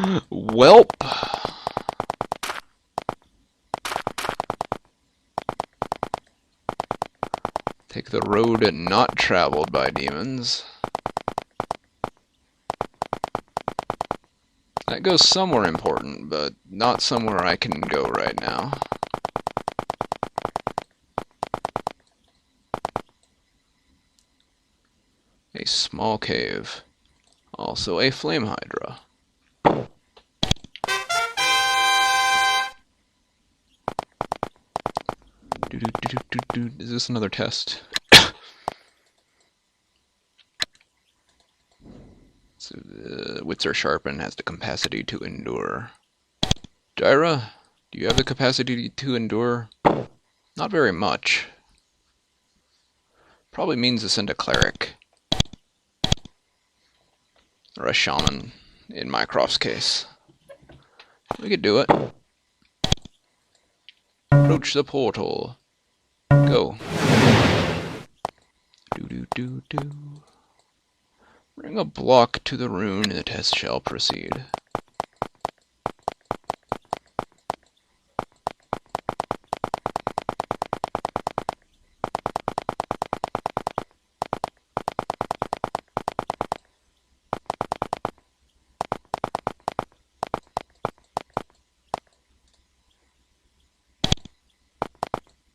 Welp. Take the road not traveled by demons. That goes somewhere important, but not somewhere I can go right now. A small cave. Also a flame hydra. Is this another test? So the wits are sharp and has the capacity to endure. Gyra, do you have the capacity to endure? Not very much. Probably means to send a cleric. Or a shaman, in Mycroft's case. We could do it. Approach the portal. Go. Do. Bring a block to the rune and the test shall proceed.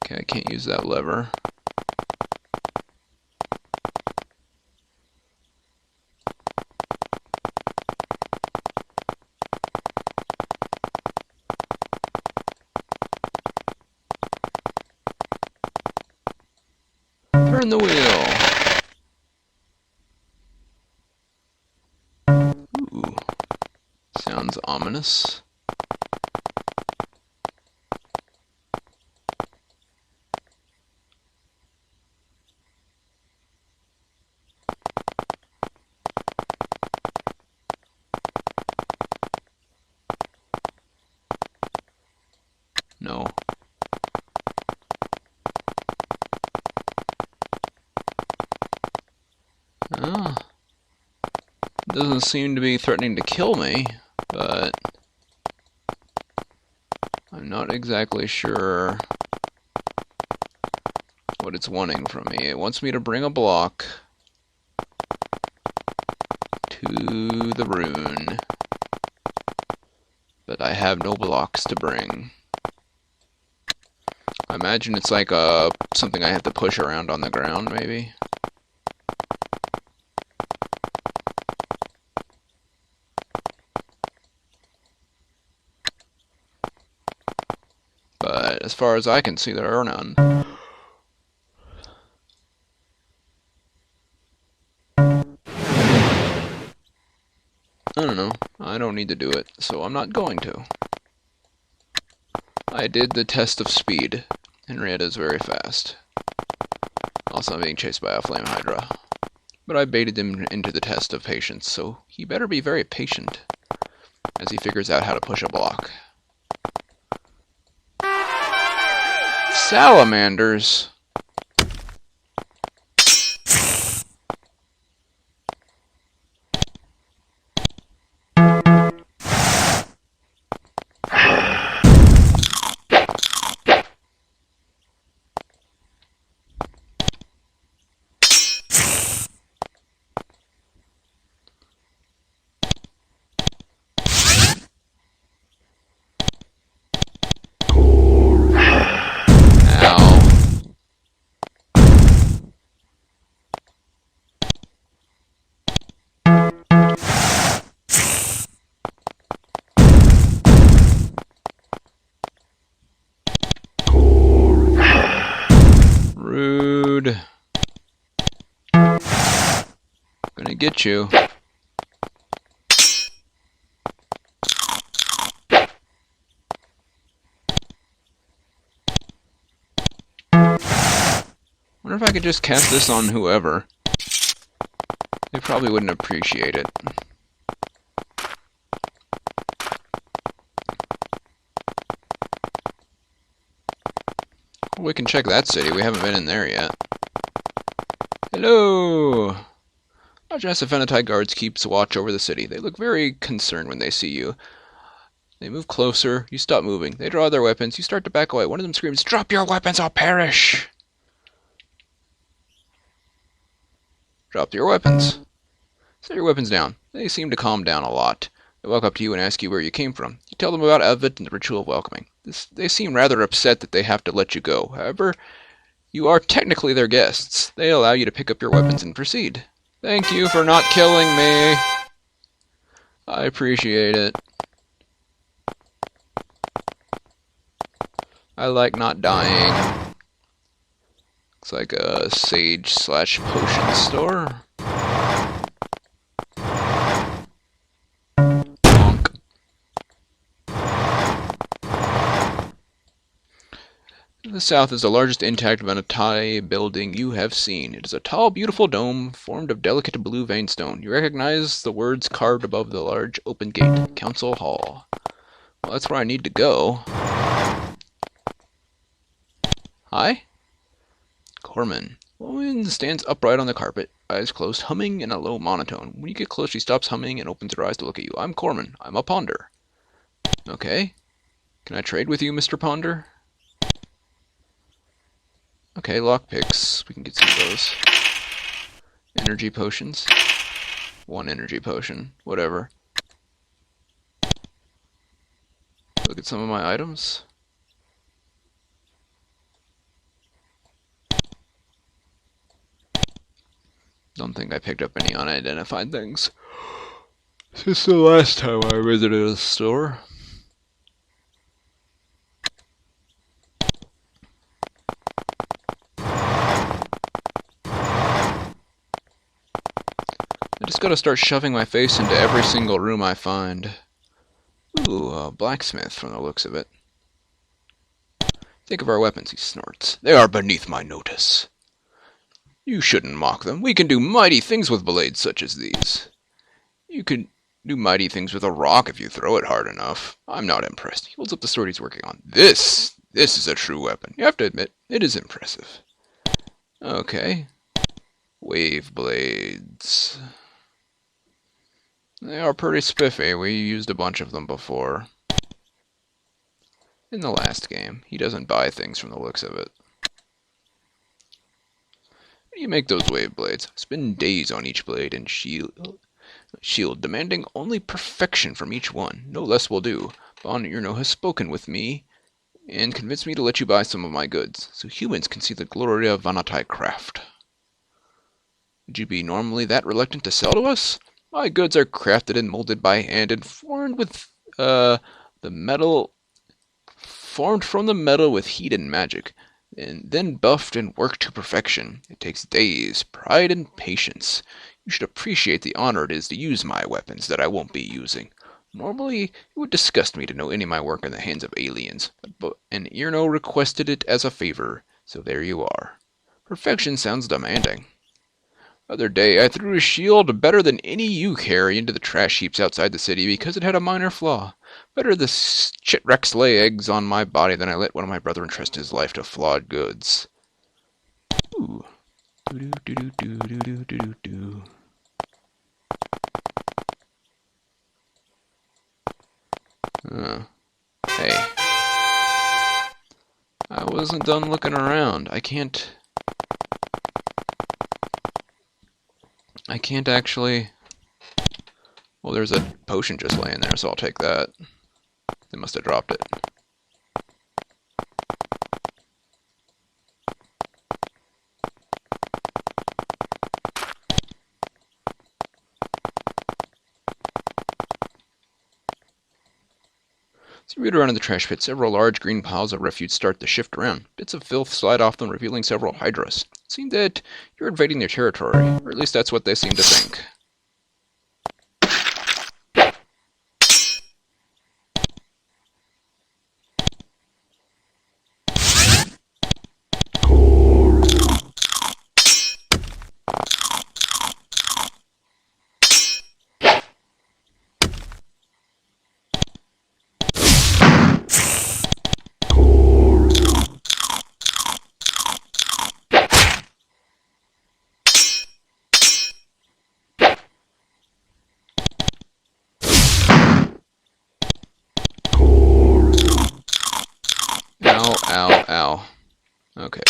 Okay, I can't use that lever. Turn the wheel. Ooh, sounds ominous. No. Ah. Doesn't seem to be threatening to kill me, but I'm not exactly sure what it's wanting from me. It wants me to bring a block to the rune, but I have no blocks to bring. I imagine it's like something I have to push around on the ground, maybe. But as far as I can see, there are none. I don't know. I don't need to do it, so I'm not going to. I did the test of speed. Henrietta's very fast. Also, I'm being chased by a flame hydra. But I baited him into the test of patience, so he better be very patient as he figures out how to push a block. Salamanders! Rude. Gonna get you. Wonder if I could just cast this on whoever. They probably wouldn't appreciate it. We can check that city. We haven't been in there yet. Hello! Jasafenetai guards keeps watch over the city. They look very concerned when they see you. They move closer. You stop moving. They draw their weapons. You start to back away. One of them screams, "Drop your weapons, I'll perish!" Drop your weapons. Set your weapons down. They seem to calm down a lot. They walk up to you and ask you where you came from. You tell them about Avit and the ritual of welcoming. They seem rather upset that they have to let you go. However, you are technically their guests. They allow you to pick up your weapons and proceed. Thank you for not killing me. I appreciate it. I like not dying. Looks like a sage/potion store. Bonk. The south is the largest intact Venetai building you have seen. It is a tall, beautiful dome formed of delicate blue veined stone. You recognize the words carved above the large open gate. Council Hall. Well, that's where I need to go. Hi? Corman. The woman stands upright on the carpet, eyes closed, humming in a low monotone. When you get close, she stops humming and opens her eyes to look at you. I'm Corman. I'm a ponder. Okay. Can I trade with you, Mr. Ponder? Okay, lockpicks. We can get some of those. Energy potions. 1 energy potion. Whatever. Look at some of my items. Don't think I picked up any unidentified things since the last time I visited a store. I just gotta start shoving my face into every single room I find. Ooh, a blacksmith from the looks of it. Think of our weapons, he snorts. They are beneath my notice. You shouldn't mock them. We can do mighty things with blades such as these. You can do mighty things with a rock if you throw it hard enough. I'm not impressed. He holds up the sword he's working on. This is a true weapon. You have to admit, it is impressive. Okay. Wave blades. They are pretty spiffy. We used a bunch of them before. In the last game. He doesn't buy things from the looks of it. How do you make those wave blades? Spend days on each blade and shield, demanding only perfection from each one. No less will do. Bon Irno has spoken with me and convinced me to let you buy some of my goods, so humans can see the glory of Vanatai craft. Would you be normally that reluctant to sell to us? My goods are crafted and molded by hand and formed with the metal, formed from the metal with heat and magic, and then buffed and worked to perfection. It takes days, pride, and patience. You should appreciate the honor it is to use my weapons that I won't be using. Normally, it would disgust me to know any of my work in the hands of aliens, but an Irno requested it as a favor, so there you are. Perfection sounds demanding. Other day, I threw a shield better than any you carry into the trash heaps outside the city because it had a minor flaw. Better the chitrex lay eggs on my body than I let one of my brethren trust his life to flawed goods. Ooh. Do-do-do-do-do-do-do-do-do. Hey. I wasn't done looking around. I can't actually... Well, there's a potion just laying there, so I'll take that. They must have dropped it. As you root around in the trash pit, several large green piles of refuse start to shift around. Bits of filth slide off them, revealing several hydras. It seems that you're invading their territory, or at least that's what they seem to think. Okay.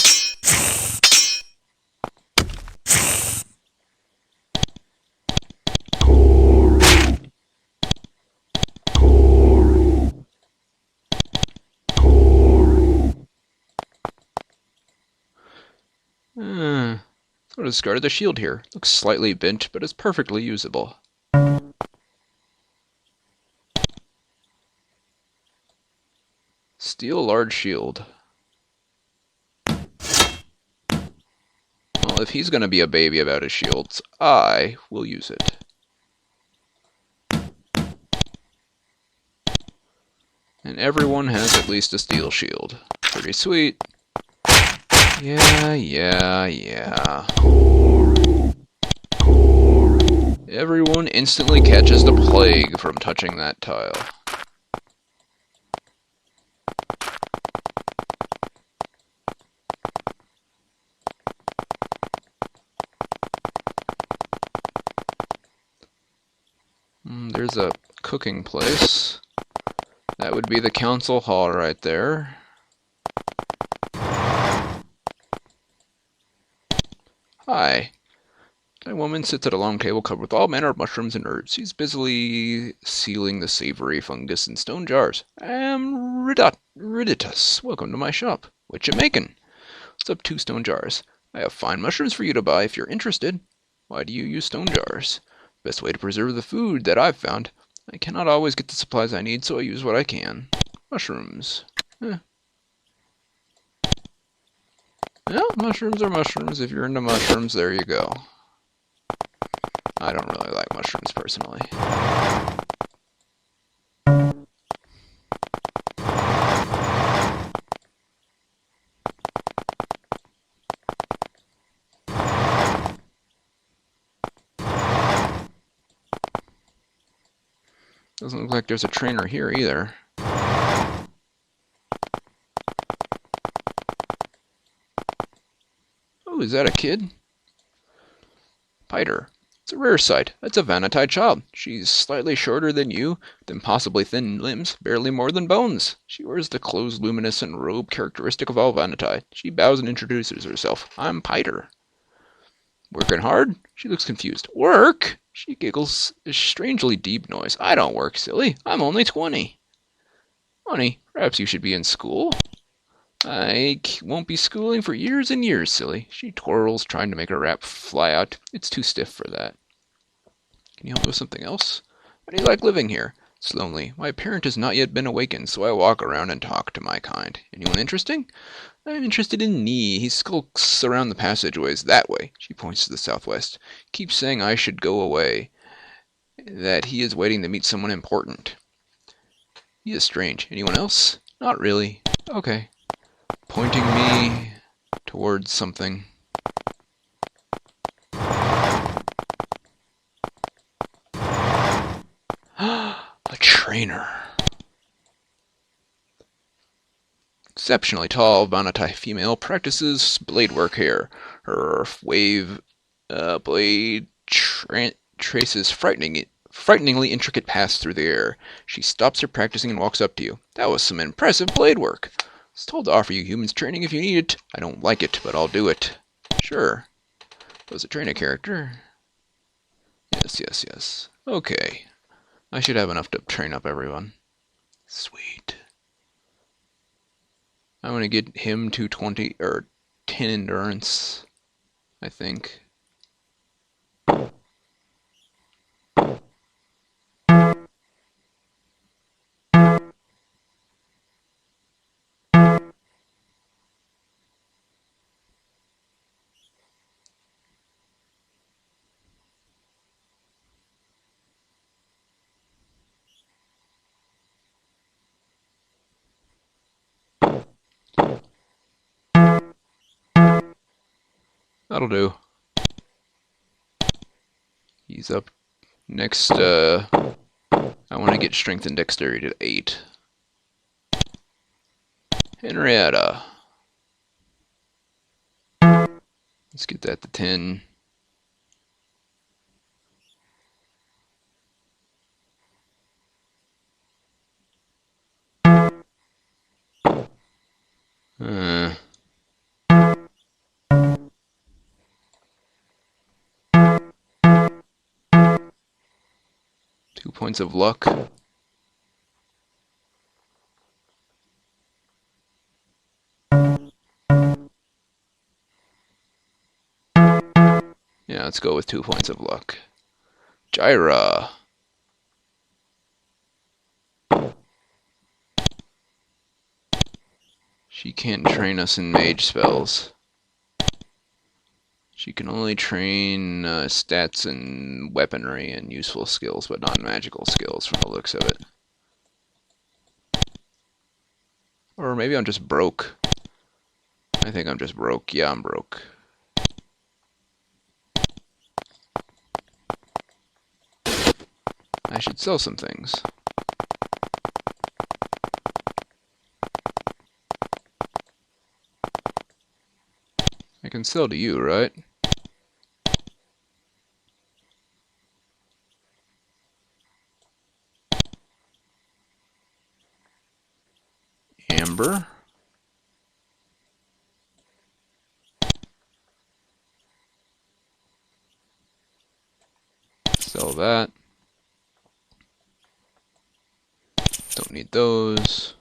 I'll discard the shield here. Looks slightly bent, but is perfectly usable. Steal large shield. Well, if he's going to be a baby about his shields, I will use it. And everyone has at least a steel shield. Pretty sweet. Yeah. Everyone instantly catches the plague from touching that tile. There's a cooking place. That would be the council hall right there. Hi. A woman sits at a long table covered with all manner of mushrooms and herbs. She's busily sealing the savory fungus in stone jars. Riditus. Welcome to my shop. What you making? What's up 2 stone jars? I have fine mushrooms for you to buy if you're interested. Why do you use stone jars? Best way to preserve the food that I've found. I cannot always get the supplies I need, so I use what I can. Mushrooms. Yeah, mushrooms are mushrooms. If you're into mushrooms, there you go. I don't really like mushrooms personally. Doesn't look like there's a trainer here either. Oh, is that a kid? Piter. It's a rare sight. That's a Vanati child. She's slightly shorter than you, then possibly thin limbs, barely more than bones. She wears the closed luminescent robe characteristic of all Vanati. She bows and introduces herself. I'm Piter. Working hard? She looks confused. Work? She giggles a strangely deep noise. I don't work, silly. I'm only 20. 20? Perhaps you should be in school. I won't be schooling for years and years, silly. She twirls, trying to make her wrap fly out. It's too stiff for that. Can you help me with something else? How do you like living here? It's lonely. My parent has not yet been awakened, so I walk around and talk to my kind. Anyone interesting? I'm interested in Nee. He skulks around the passageways that way. She points to the southwest. Keeps saying I should go away. That he is waiting to meet someone important. He is strange. Anyone else? Not really. Okay. Pointing me towards something. A trainer. Exceptionally tall, Vanati female practices blade work here. Her blade traces frighteningly intricate paths through the air. She stops her practicing and walks up to you. That was some impressive blade work. I was told to offer you humans training if you need it. I don't like it, but I'll do it. Sure. Was a trainer character? Yes. Okay. I should have enough to train up everyone. Sweet. I'm gonna get him to 20 or 10 endurance, I think. That'll do. He's up next. I want to get strength and dexterity to 8. Henrietta. Let's get that to 10. points of luck. Yeah, let's go with 2 points of luck. Gyra. She can't train us in mage spells. She can only train stats and weaponry and useful skills, but not magical skills from the looks of it. Or maybe I'm just broke. I think I'm just broke. Yeah, I'm broke. I should sell some things. I can sell to you, right? Amber. Sell that. Don't need those.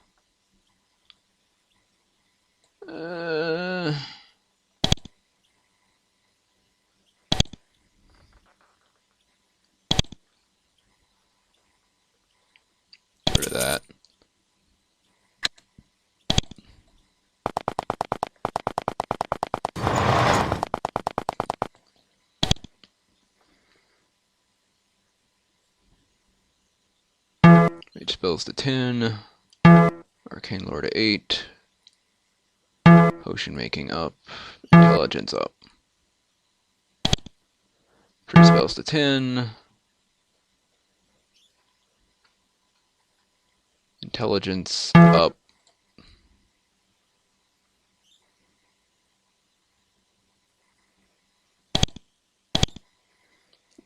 Get rid of that. Mage spells to 10. Arcane lore to 8. Potion making up. Intelligence up. Tree spells to 10. Intelligence up.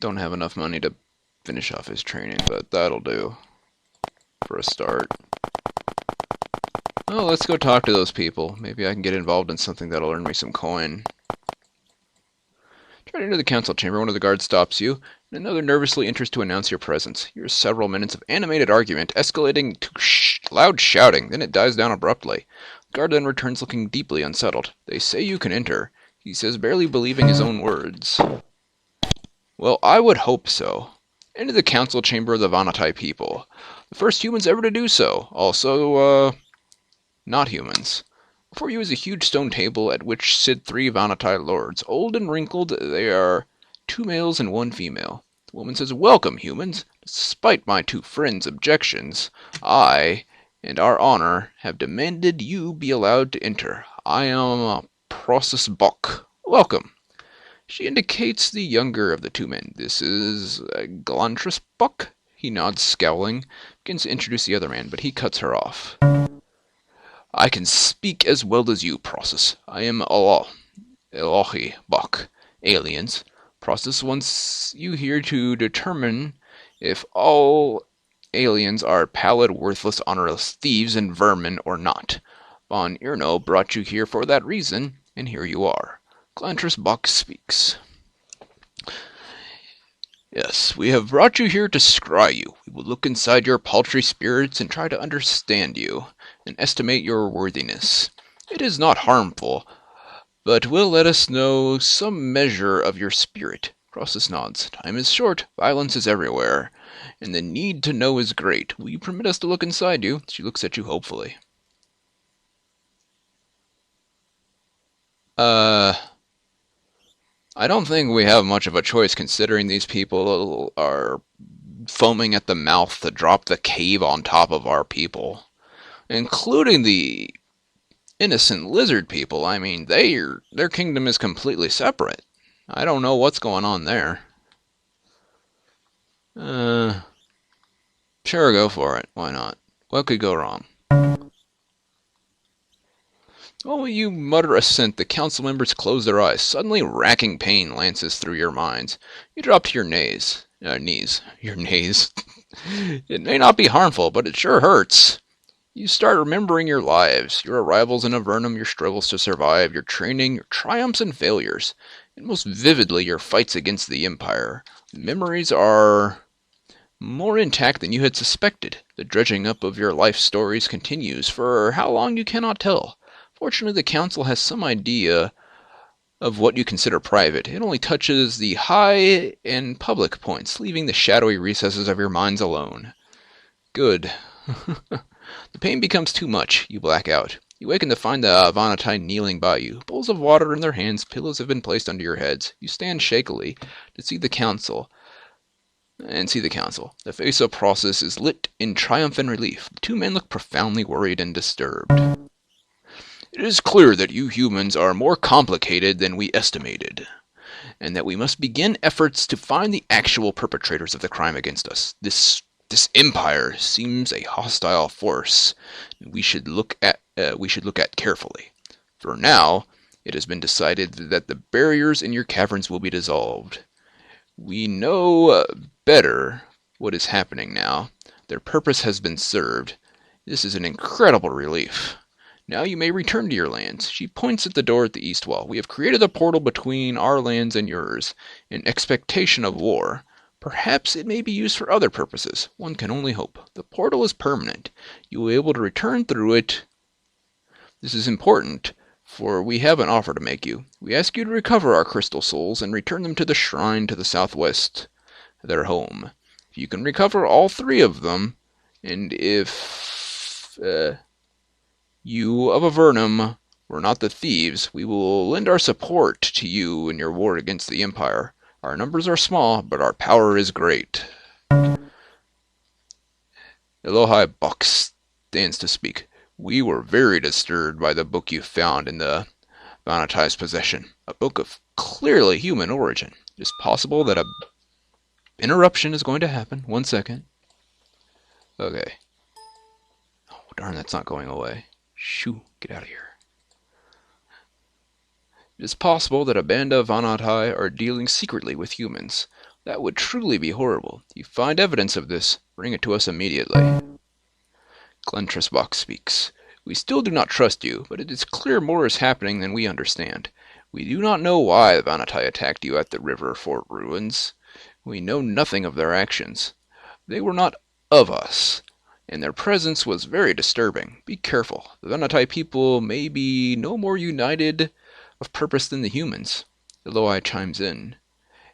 Don't have enough money to finish off his training, but that'll do for a start. Oh, let's go talk to those people. Maybe I can get involved in something that'll earn me some coin. Try to enter the council chamber. One of the guards stops you, and another nervously enters to announce your presence. Here's several minutes of animated argument, escalating to loud shouting. Then it dies down abruptly. The guard then returns looking deeply unsettled. They say you can enter, he says, barely believing his own words. Well, I would hope so. Enter the council chamber of the Vanatai people. The first humans ever to do so. Also, not humans. Before you is a huge stone table at which sit 3 Vanatai lords. Old and wrinkled, they are 2 males and 1 female. The woman says, "Welcome, humans. Despite my 2 friends' objections, I, and our honor, have demanded you be allowed to enter. I am Process Bok. Welcome." She indicates the younger of the 2 men. "This is Galantris Bok." He nods, scowling, begins to introduce the other man, but he cuts her off. "I can speak as well as you, Process. I am Elohi Bok. Aliens. Process wants you here to determine if all aliens are pallid, worthless, honorless thieves and vermin or not. Von Irno brought you here for that reason, and here you are." Galantris Bok speaks. "Yes, we have brought you here to scry you. We will look inside your paltry spirits and try to understand you, and estimate your worthiness. It is not harmful, but will let us know some measure of your spirit." Crossus nods. "Time is short, violence is everywhere, and the need to know is great. Will you permit us to look inside you?" She looks at you hopefully. I don't think we have much of a choice considering these people are foaming at the mouth to drop the cave on top of our people. Including the innocent lizard people. I mean, their kingdom is completely separate. I don't know what's going on there. Sure, go for it. Why not? What could go wrong? Oh, you mutter assent. The council members close their eyes. Suddenly, racking pain lances through your minds. You drop to your knees. Your knees. It may not be harmful, but it sure hurts. You start remembering your lives, your arrivals in Avernum, your struggles to survive, your training, your triumphs and failures, and most vividly your fights against the Empire. Memories are more intact than you had suspected. The dredging up of your life stories continues, for how long you cannot tell. Fortunately, the Council has some idea of what you consider private. It only touches the high and public points, leaving the shadowy recesses of your minds alone. Good. The pain becomes too much. You black out. You waken to find the Avernum kneeling by you, bowls of water in their hands, pillows have been placed under your heads. You stand shakily to see the council. The face of Process is lit in triumph and relief. The two men look profoundly worried and disturbed. It is clear that you humans are more complicated than we estimated, and that we must begin efforts to find the actual perpetrators of the crime against us. This empire seems a hostile force we should look at carefully. For now, it has been decided that the barriers in your caverns will be dissolved. We know better what is happening now. Their purpose has been served. This is an incredible relief. Now you may return to your lands. She points at the door at the east wall. We have created a portal between our lands and yours, in expectation of war. Perhaps it may be used for other purposes. One can only hope. The portal is permanent. You will be able to return through it. This is important, for we have an offer to make you. We ask you to recover our crystal souls and return them to the shrine to the southwest, their home. If you can recover all three of them, and if you of Avernum were not the thieves, we will lend our support to you in your war against the Empire. Our numbers are small, but our power is great. Elohai Box stands to speak. We were very disturbed by the book you found in the Vanatai's possession. A book of clearly human origin. It is possible that a interruption is going to happen. 1 second. Okay. Oh, darn, that's not going away. Shoo, get out of here. It is possible that a band of Vanatai are dealing secretly with humans. That would truly be horrible. If you find evidence of this, bring it to us immediately. Glentrasbach speaks. We still do not trust you, but it is clear more is happening than we understand. We do not know why the Vanatai attacked you at the river fort ruins. We know nothing of their actions. They were not of us, and their presence was very disturbing. Be careful. The Vanatai people may be no more united of purpose than the humans. Eloi chimes in.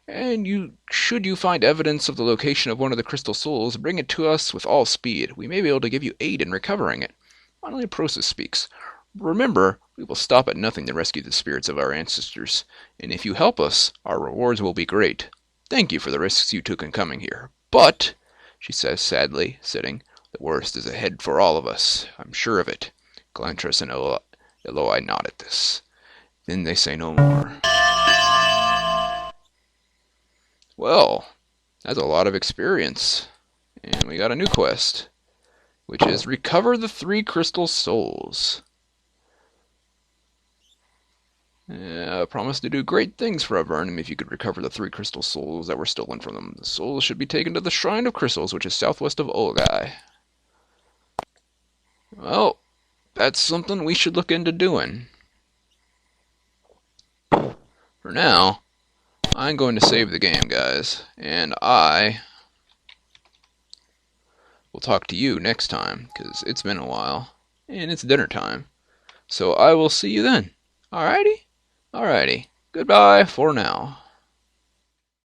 And should you find evidence of the location of one of the crystal souls, bring it to us with all speed. We may be able to give you aid in recovering it. Finally, Prosus speaks. Remember, we will stop at nothing to rescue the spirits of our ancestors, and if you help us, our rewards will be great. Thank you for the risks you took in coming here. But, she says sadly, sitting, the worst is ahead for all of us. I'm sure of it. Glantras and Eloi nod at this. Then they say no more. Well, that's a lot of experience. And we got a new quest, which is recover the 3 crystal souls. Promise to do great things for Avernum if you could recover the 3 crystal souls that were stolen from them. The souls should be taken to the Shrine of Crystals, which is southwest of Olgai. Well, that's something we should look into doing. For now, I'm going to save the game, guys, and I will talk to you next time, because it's been a while, and it's dinner time. So I will see you then. Alrighty? Alrighty. Goodbye for now.